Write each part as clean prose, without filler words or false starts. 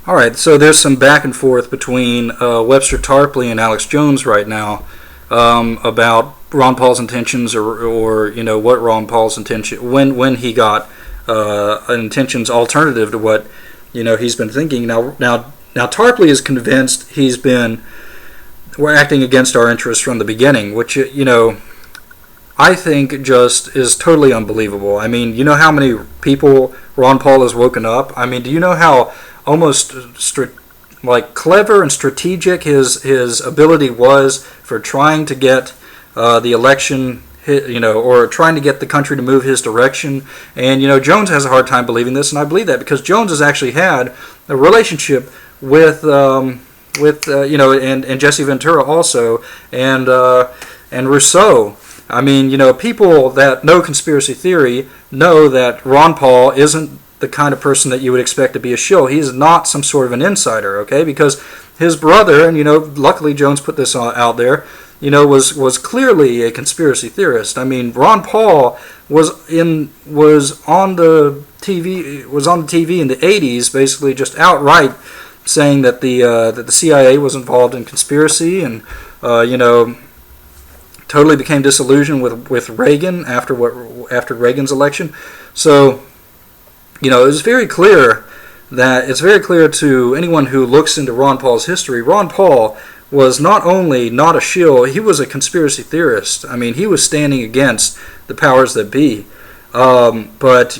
All right, so there's some back and forth between Webster Tarpley and Alex Jones right now about Ron Paul's intentions, or what Ron Paul's intention when he got intentions alternative to what he's been thinking. Now Tarpley is convinced we're acting against our interests from the beginning, which I think just is totally unbelievable. I mean, you know how many people Ron Paul has woken up? I mean, do you know how almost clever and strategic his ability was for trying to get the election, or trying to get the country to move his direction? And Jones has a hard time believing this, and I believe that because Jones has actually had a relationship with and Jesse Ventura also, and Rousseau. I mean, people that know conspiracy theory know that Ron Paul isn't the kind of person that you would expect to be a shill. He is not some sort of an insider, okay? Because his brother, and luckily Jones put this out there, was clearly a conspiracy theorist. I mean, Ron Paul was on the TV in the 80s, basically just outright saying that the CIA was involved in conspiracy, and totally became disillusioned with Reagan after Reagan's election. So it's very clear to anyone who looks into Ron Paul's history. Ron Paul was not only not a shill, he was a conspiracy theorist. I mean, he was standing against the powers that be. But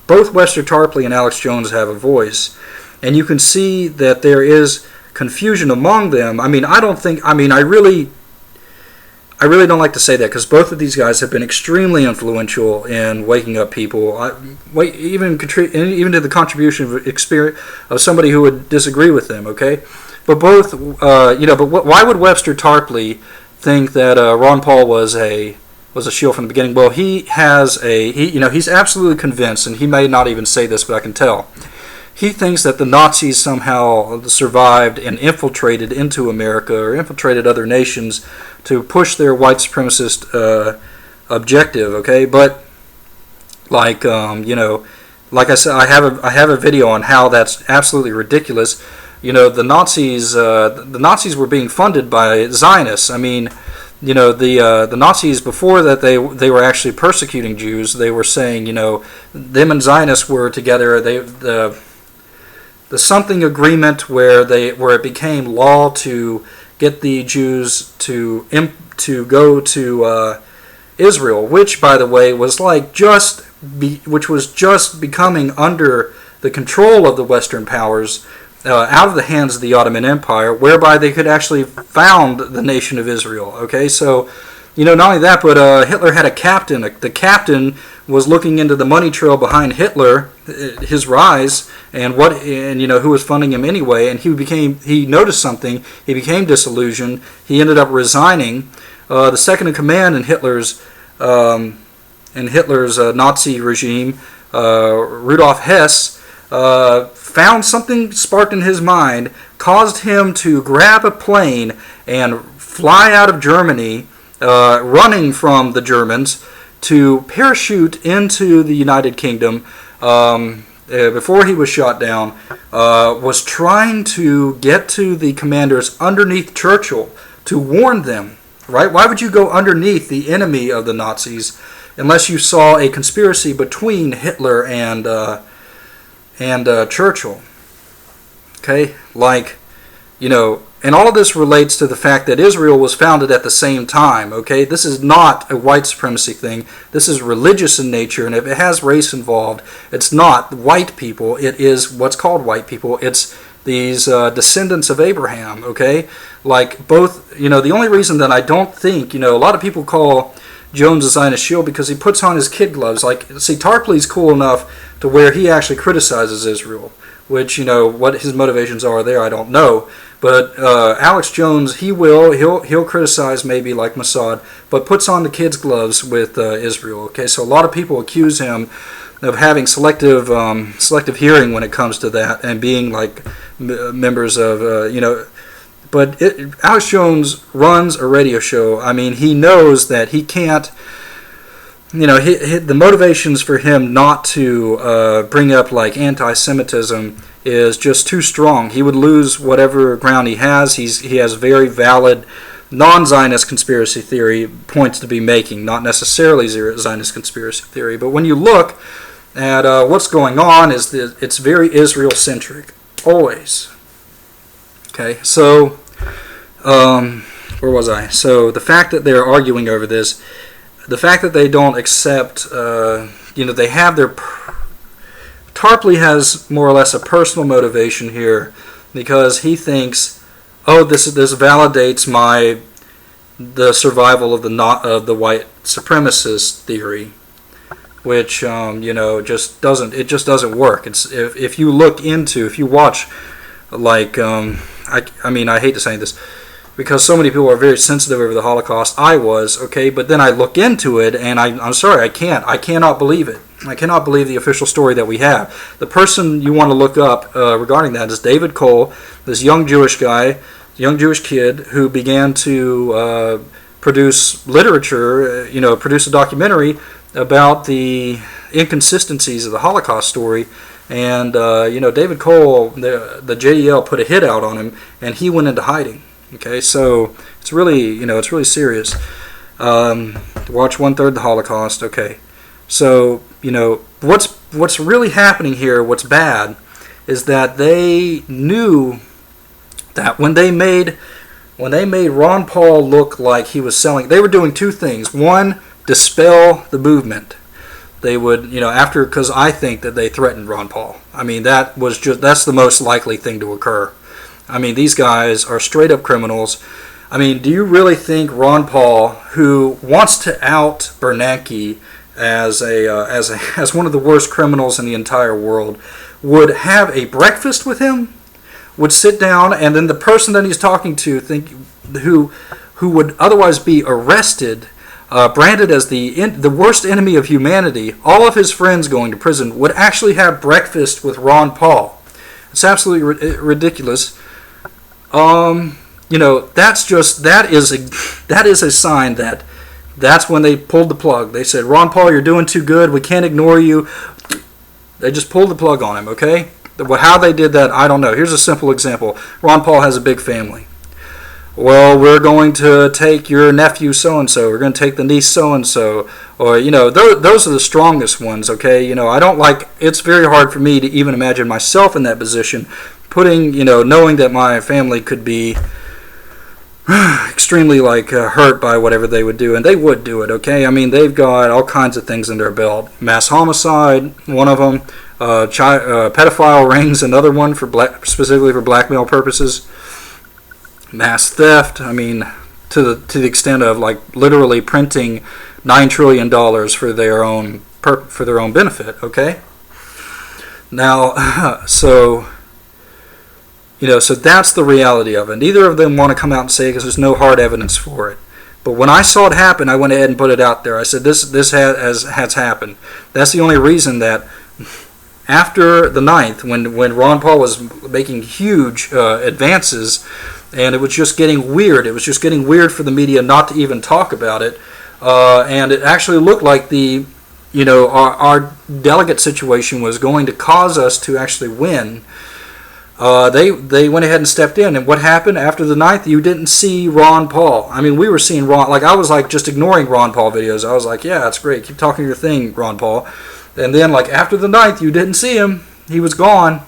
both Webster Tarpley and Alex Jones have a voice, and you can see that there is confusion among them. I mean, I really don't like to say that, because both of these guys have been extremely influential in waking up people, even to the contribution of experience of somebody who would disagree with them. Okay, but both, why would Webster Tarpley think that Ron Paul was a shill from the beginning? Well, he's absolutely convinced, and he may not even say this, but I can tell. He thinks that the Nazis somehow survived and infiltrated into America, or infiltrated other nations to push their white supremacist objective. Okay, but like I said, I have a video on how that's absolutely ridiculous. The Nazis were being funded by Zionists. I mean, the Nazis, before that they were actually persecuting Jews, they were saying them and Zionists were together. The something agreement where it became law to get the Jews to go to Israel, which, by the way, was just becoming under the control of the Western powers, out of the hands of the Ottoman Empire, whereby they could actually found the nation of Israel. Okay, so not only that, but Hitler had a captain. The captain was looking into the money trail behind Hitler, his rise, and who was funding him anyway. And he noticed something. He became disillusioned. He ended up resigning. The second in command in Hitler's Nazi regime, Rudolf Hess, found something sparked in his mind, caused him to grab a plane and fly out of Germany, running from the Germans, to parachute into the United Kingdom before he was shot down, was trying to get to the commanders underneath Churchill to warn them, right? Why would you go underneath the enemy of the Nazis unless you saw a conspiracy between Hitler and Churchill? Okay, and all of this relates to the fact that Israel was founded at the same time, okay? This is not a white supremacy thing. This is religious in nature, and if it has race involved, it's not white people. It is what's called white people. It's these descendants of Abraham, okay? The only reason that I don't think, a lot of people call Jones a Zionist shill because he puts on his kid gloves. Tarpley's cool enough to where he actually criticizes Israel, which, what his motivations are there, I don't know. But Alex Jones, he'll criticize maybe like Mossad, but puts on the kids' gloves with Israel. Okay, so a lot of people accuse him of having selective hearing when it comes to that, and being members of But Alex Jones runs a radio show. I mean, he knows that he can't. The motivations for him not to bring up anti-Semitism is just too strong. He would lose whatever ground he has. He has very valid non-Zionist conspiracy theory points to be making, not necessarily Zionist conspiracy theory. But when you look at what's going on, it's very Israel-centric, always. Okay, so where was I? So the fact that they're arguing over this, the fact that they don't accept, they have their... Tarpley has more or less a personal motivation here because he thinks, oh, this validates the survival of the white supremacist theory, which just doesn't work. If you watch, like I hate to say this because so many people are very sensitive over the Holocaust. I was, okay, but then I look into it and I'm sorry, I cannot believe it. I cannot believe the official story that we have. The person you want to look up regarding that is David Cole, this young Jewish guy, young Jewish kid who began to produce literature, produce a documentary about the inconsistencies of the Holocaust story. And David Cole, the JDL put a hit out on him, and he went into hiding. Okay, so it's really serious. Watch 1/3 the Holocaust. Okay, so what's really happening here, what's bad, is that they knew that when they made Ron Paul look like he was selling, they were doing two things. One, dispel the movement. They would, because I think that they threatened Ron Paul. I mean, that's the most likely thing to occur. I mean, these guys are straight up criminals. I mean, do you really think Ron Paul, who wants to out Bernanke as one of the worst criminals in the entire world, would have a breakfast with him? Would sit down, and then the person that he's talking to, who would otherwise be arrested, branded as the worst enemy of humanity, all of his friends going to prison, would actually have breakfast with Ron Paul? It's absolutely ridiculous. That is a sign that's when they pulled the plug. They said, Ron Paul, you're doing too good. We can't ignore you. They just pulled the plug on him, okay? How they did that, I don't know. Here's a simple example. Ron Paul has a big family. Well, we're going to take your nephew so-and-so. We're going to take the niece so-and-so. Or, those are the strongest ones, okay? It's very hard for me to even imagine myself in that position, knowing that my family could be extremely hurt by whatever they would do, and they would do it, okay? I mean, they've got all kinds of things in their belt. Mass homicide, one of them. Pedophile rings, another one, specifically for blackmail purposes. Mass theft, I mean, to the extent of literally printing $9 trillion for their own benefit, okay? Now, so that's the reality of it. Neither of them want to come out and say it because there's no hard evidence for it. But when I saw it happen, I went ahead and put it out there. I said, this has happened. That's the only reason that after the 9th, when Ron Paul was making huge advances, and it was just getting weird. It was just getting weird for the media not to even talk about it. And it actually looked like our delegate situation was going to cause us to actually win. They went ahead and stepped in. And what happened after the 9th? You didn't see Ron Paul. I mean, we were seeing Ron. I was just ignoring Ron Paul videos. I was like, yeah, that's great. Keep talking your thing, Ron Paul. And then after the 9th, you didn't see him. He was gone.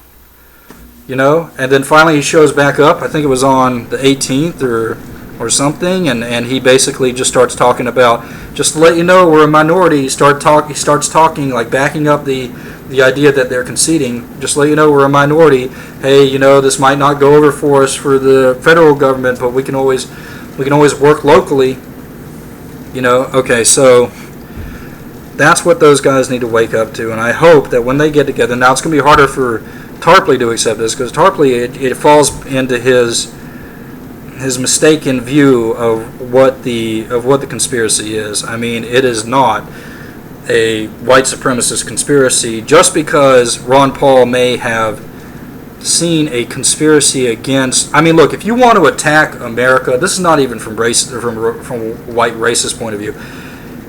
And then finally he shows back up. I think it was on the 18th or something, and he basically just starts talking about, just to let you know we're a minority. He starts talking, backing up the idea that they're conceding. Just to let you know we're a minority. Hey, this might not go over for us for the federal government, but we can always work locally. Okay, so that's what those guys need to wake up to, and I hope that when they get together, now it's going to be harder for Tarpley to accept this, because Tarpley, it falls into his mistaken view of what the conspiracy is. I mean, it is not a white supremacist conspiracy just because Ron Paul may have seen a conspiracy against. I mean, look, if you want to attack America, this is not even from white racist point of view.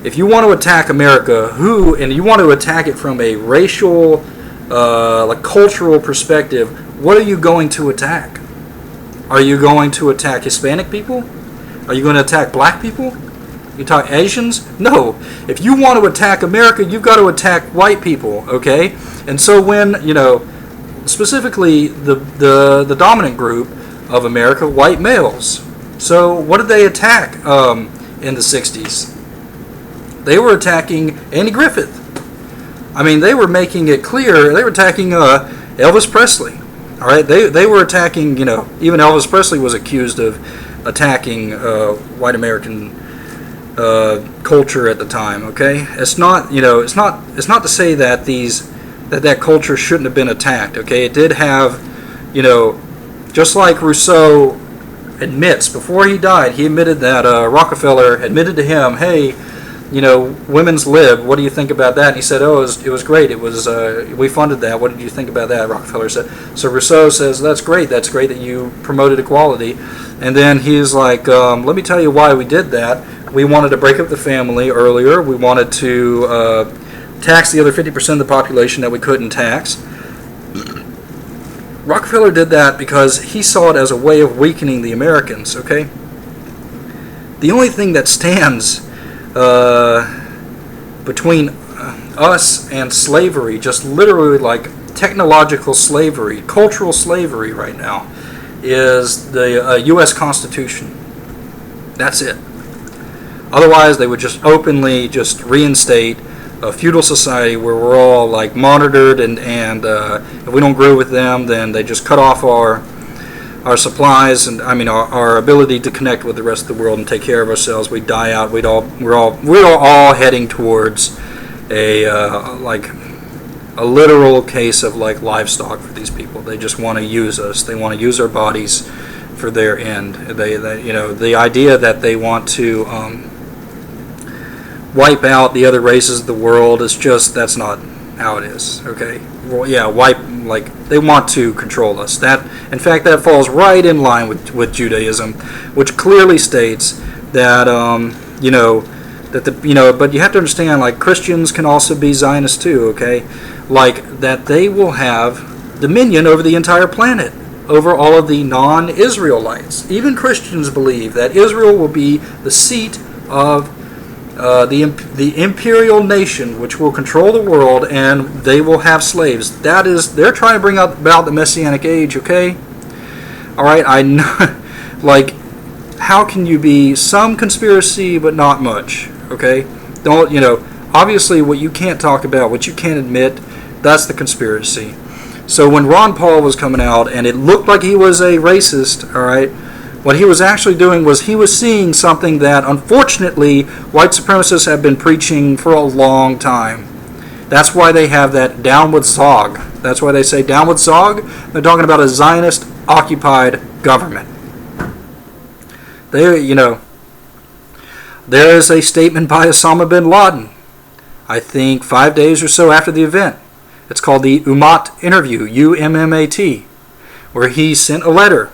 If you want to attack America, and you want to attack it from a racial like cultural perspective, what are you going to attack? Are you going to attack Hispanic people? Are you going to attack black people? You talk Asians? No. If you want to attack America, you've got to attack white people, okay? And so when, specifically the dominant group of America, white males. So what did they attack in the 60s? They were attacking Andy Griffith. I mean, they were making it clear. They were attacking Elvis Presley. All right, they were attacking. Even Elvis Presley was accused of attacking white American culture at the time. Okay, it's not. It's not to say that that culture shouldn't have been attacked. Okay, it did have. Just like Rousseau admits before he died, he admitted that Rockefeller admitted to him, hey, women's lib, what do you think about that? And he said, oh, it was great. It was we funded that. What did you think about that? Rockefeller said. So Rousseau says, that's great that you promoted equality. And then he's like, let me tell you why we did that. We wanted to break up the family earlier. We wanted to tax the other 50% of the population that we couldn't tax. Rockefeller did that because he saw it as a way of weakening the Americans, okay? The only thing that stands between us and slavery, just literally like technological slavery, cultural slavery right now, is the U.S. Constitution. That's it. Otherwise, they would just openly just reinstate a feudal society where we're all like monitored, and if we don't agree with them, then they just cut off our supplies, and our ability to connect with the rest of the world and take care of ourselves. We'd die out. We're all heading towards a literal case of like livestock for these people. They just want to use us. They want to use our bodies for their end. The idea that they want to wipe out the other races of the world is that's not how it is. Okay, well, yeah, they want to control us. In fact, that falls right in line with Judaism, which clearly states that but you have to understand, like, Christians can also be Zionists too. Okay, like that they will have dominion over the entire planet, over all of the non-Israelites. Even Christians believe that Israel will be the seat of the imperial nation, which will control the world, and they will have slaves. They're trying to bring about the Messianic age. Okay, all right. I know, like, how can you be some conspiracy but not much? Okay, don't obviously what you can't talk about, what you can't admit, that's the conspiracy. So when Ron Paul was coming out and it looked like he was a racist, all right, what he was actually doing was he was seeing something that, unfortunately, white supremacists have been preaching for a long time. That's why they have that down with Zog. That's why they say down with Zog. They're talking about a Zionist-occupied government. There is a statement by Osama bin Laden, I think 5 days or so after the event. It's called the Ummat interview, U-M-M-A-T, where he sent a letter.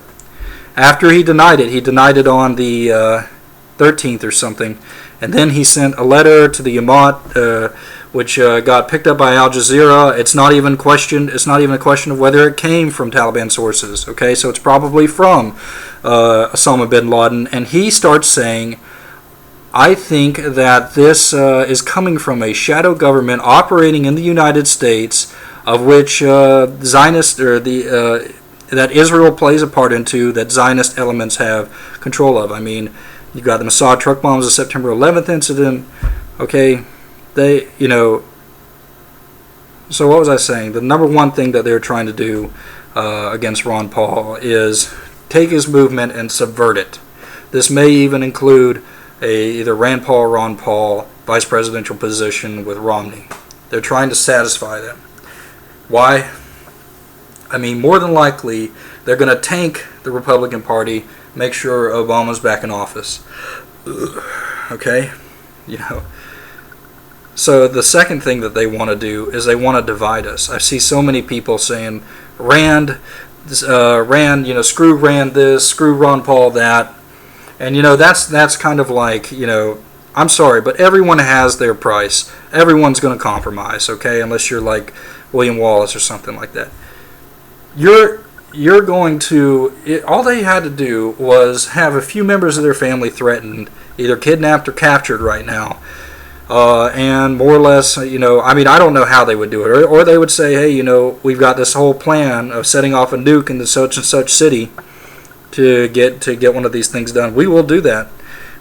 After he denied it on the 13th or something, and then he sent a letter to the Ummat, which got picked up by Al Jazeera. It's not even questioned. It's not even a question of whether it came from Taliban sources. Okay, so it's probably from Osama bin Laden, and he starts saying, I think that this is coming from a shadow government operating in the United States, of which Zionist or that Israel plays a part into, that Zionist elements have control of. I mean, you got the Mossad truck bombs, the September 11th incident. Okay, so what was I saying? The number one thing that they're trying to do against Ron Paul is take his movement and subvert it. This may even include either Rand Paul or Ron Paul vice presidential position with Romney. They're trying to satisfy them. Why? I mean, more than likely, they're going to tank the Republican Party, make sure Obama's back in office. Okay? So the second thing that they want to do is they want to divide us. I see so many people saying, Rand, screw Rand this, screw Ron Paul that. And, that's kind of like, I'm sorry, but everyone has their price. Everyone's going to compromise, okay? Unless you're like William Wallace or something like that. You're going to all they had to do was have a few members of their family threatened, either kidnapped or captured right now, and more or less, I don't know how they would do it, or they would say, hey, we've got this whole plan of setting off a nuke into such and such city to get one of these things done. We will do that.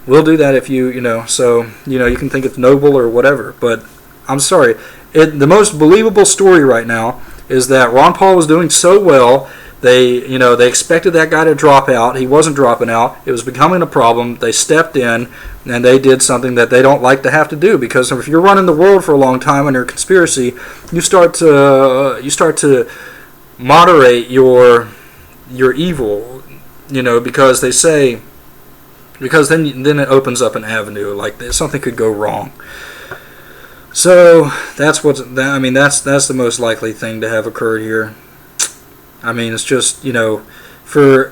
We'll do that if so you can think it's noble or whatever, but I'm sorry. The most believable story right now is that Ron Paul was doing so well. They expected that guy to drop out. He wasn't dropping out. It was becoming a problem. They stepped in and they did something that they don't like to have to do, because if you're running the world for a long time under a conspiracy, you start to moderate your evil, because they say, because then it opens up an avenue, like something could go wrong. So that's that's the most likely thing to have occurred here. It's just, for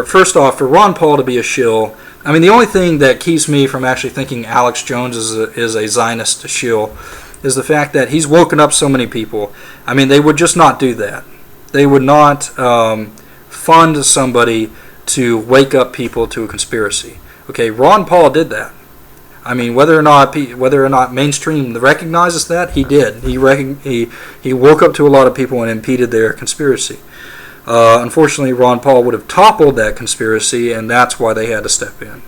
first off, for Ron Paul to be a shill. The only thing that keeps me from actually thinking Alex Jones is a Zionist shill is the fact that he's woken up so many people. They would just not do that. They would not fund somebody to wake up people to a conspiracy. Okay, Ron Paul did that. Whether or not mainstream recognizes that, he did. He woke up to a lot of people and impeded their conspiracy. Unfortunately, Ron Paul would have toppled that conspiracy, and that's why they had to step in.